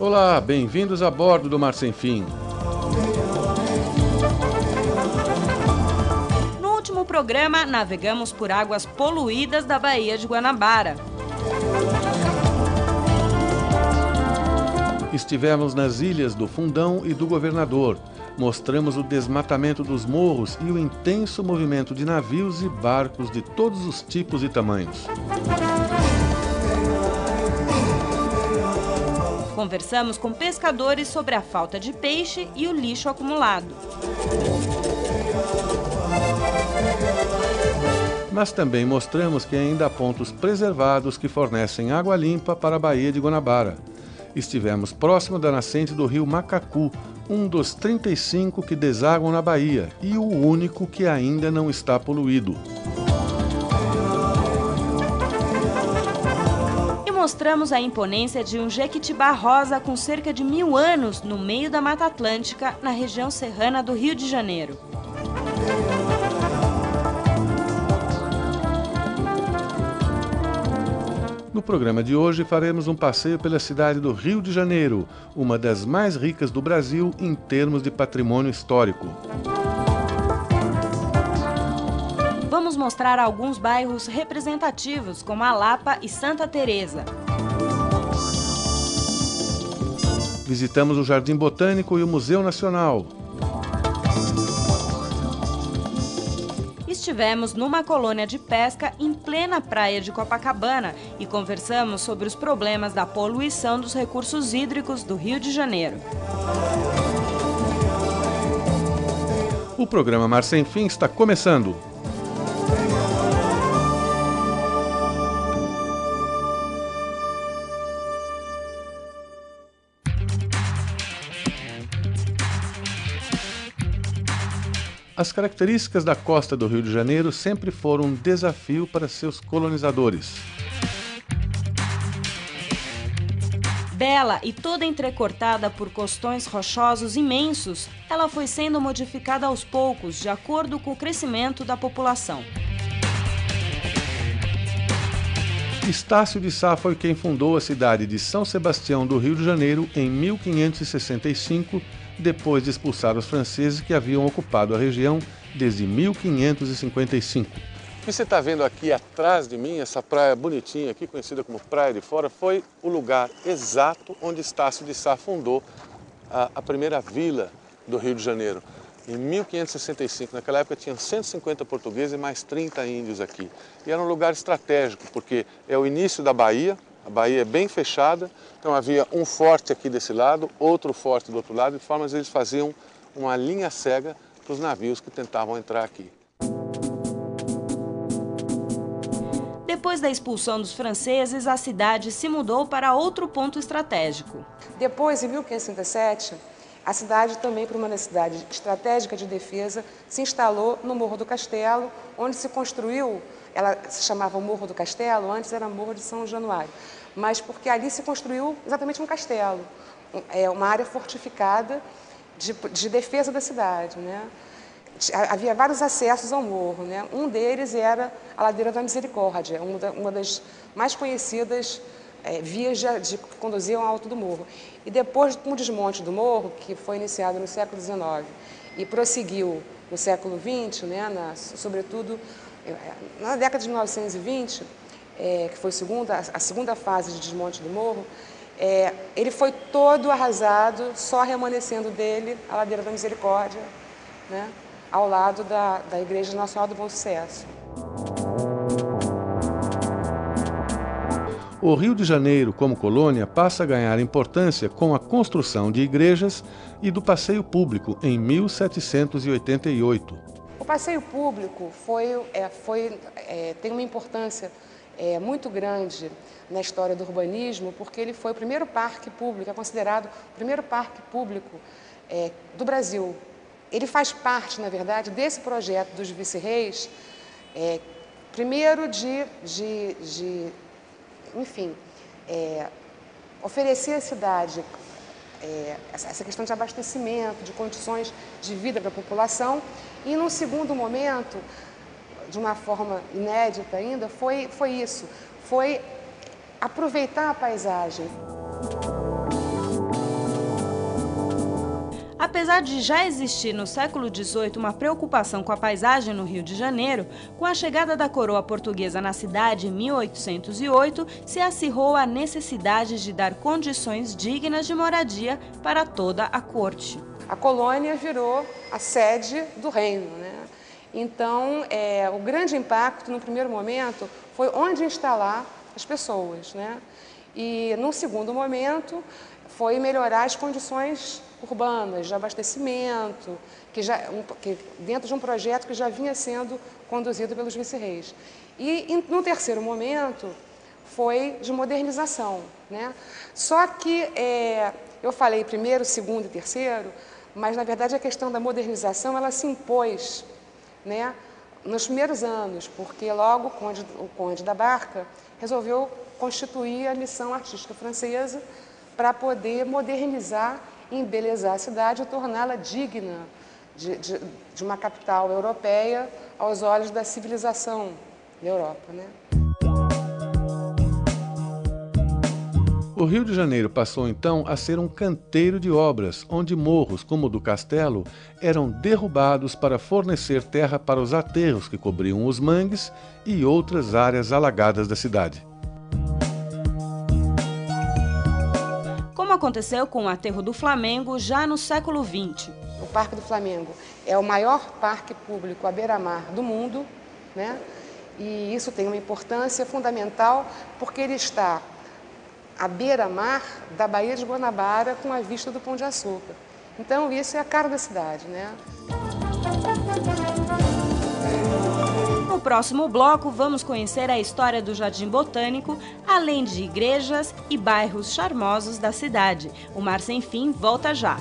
Olá, bem-vindos a bordo do Mar Sem Fim. No último programa, navegamos por águas poluídas da Baía de Guanabara. Estivemos nas ilhas do Fundão e do Governador. Mostramos o desmatamento dos morros e o intenso movimento de navios e barcos de todos os tipos e tamanhos. Conversamos com pescadores sobre a falta de peixe e o lixo acumulado. Mas também mostramos que ainda há pontos preservados que fornecem água limpa para a Baía de Guanabara. Estivemos próximo da nascente do rio Macacu, um dos 35 que desaguam na Bahia e o único que ainda não está poluído. E mostramos a imponência de um jequitibá rosa com cerca de 1000 anos no meio da Mata Atlântica, na região serrana do Rio de Janeiro. No programa de hoje faremos um passeio pela cidade do Rio de Janeiro, uma das mais ricas do Brasil em termos de patrimônio histórico. Vamos mostrar alguns bairros representativos, como a Lapa e Santa Teresa. Visitamos o Jardim Botânico e o Museu Nacional. Estivemos numa colônia de pesca em plena praia de Copacabana e conversamos sobre os problemas da poluição dos recursos hídricos do Rio de Janeiro. O programa Mar Sem Fim está começando. As características da costa do Rio de Janeiro sempre foram um desafio para seus colonizadores. Bela e toda entrecortada por costões rochosos imensos, ela foi sendo modificada aos poucos, de acordo com o crescimento da população. Estácio de Sá foi quem fundou a cidade de São Sebastião do Rio de Janeiro em 1565, depois de expulsar os franceses que haviam ocupado a região desde 1555. O que você está vendo aqui atrás de mim, essa praia bonitinha aqui, conhecida como Praia de Fora, foi o lugar exato onde Estácio de Sá fundou a primeira vila do Rio de Janeiro. Em 1565, naquela época tinha 150 portugueses e mais 30 índios aqui. E era um lugar estratégico, porque é o início da Bahia, a Bahia é bem fechada, então havia um forte aqui desse lado, outro forte do outro lado, de forma que eles faziam uma linha cega para os navios que tentavam entrar aqui. Depois da expulsão dos franceses, a cidade se mudou para outro ponto estratégico. Depois, em 1567, a cidade, também por uma necessidade estratégica de defesa, se instalou no Morro do Castelo, onde se construiu, ela se chamava Morro do Castelo, antes era Morro de São Januário, mas porque ali se construiu exatamente um castelo, uma área fortificada de defesa da cidade, né? Havia vários acessos ao morro, né? Um deles era a Ladeira da Misericórdia, uma das mais conhecidas vias que conduziam ao alto do morro. E depois, com o desmonte do morro, que foi iniciado no século XIX e prosseguiu no século XX, né, sobretudo na década de 1920, que foi a segunda fase de desmonte do morro, ele foi todo arrasado, só remanescendo dele a Ladeira da Misericórdia, né, ao lado da Igreja Nacional do Bom Sucesso. O Rio de Janeiro, como colônia, passa a ganhar importância com a construção de igrejas e do passeio público em 1788. O passeio público tem uma importância muito grande na história do urbanismo, porque ele foi o primeiro parque público, é considerado o primeiro parque público do Brasil. Ele faz parte, na verdade, desse projeto dos vice-reis, primeiro enfim, oferecer à cidade essa questão de abastecimento, de condições de vida para a população, e num segundo momento, de uma forma inédita ainda, foi aproveitar a paisagem. Apesar de já existir no século XVIII uma preocupação com a paisagem no Rio de Janeiro, com a chegada da coroa portuguesa na cidade em 1808, se acirrou a necessidade de dar condições dignas de moradia para toda a corte. A colônia virou a sede do reino, né? Então, o grande impacto, no primeiro momento, foi onde instalar as pessoas, né? E, num segundo momento, foi melhorar as condições urbanas, de abastecimento, que dentro de um projeto que já vinha sendo conduzido pelos vice-reis. E, no terceiro momento, foi de modernização, né? Só que eu falei primeiro, segundo e terceiro, mas, na verdade, a questão da modernização ela se impôs, né, nos primeiros anos, porque logo o Conde da Barca resolveu constituir a missão artística francesa para poder modernizar e embelezar a cidade e torná-la digna de uma capital europeia aos olhos da civilização da Europa, né? O Rio de Janeiro passou então a ser um canteiro de obras, onde morros como o do Castelo eram derrubados para fornecer terra para os aterros que cobriam os mangues e outras áreas alagadas da cidade. Como aconteceu com o aterro do Flamengo já no século XX. O Parque do Flamengo é o maior parque público à beira-mar do mundo, né? E isso tem uma importância fundamental porque ele está à beira-mar da Baía de Guanabara com a vista do Pão de Açúcar. Então, isso é a cara da cidade, né? No próximo bloco, vamos conhecer a história do Jardim Botânico, além de igrejas e bairros charmosos da cidade. O Mar Sem Fim volta já.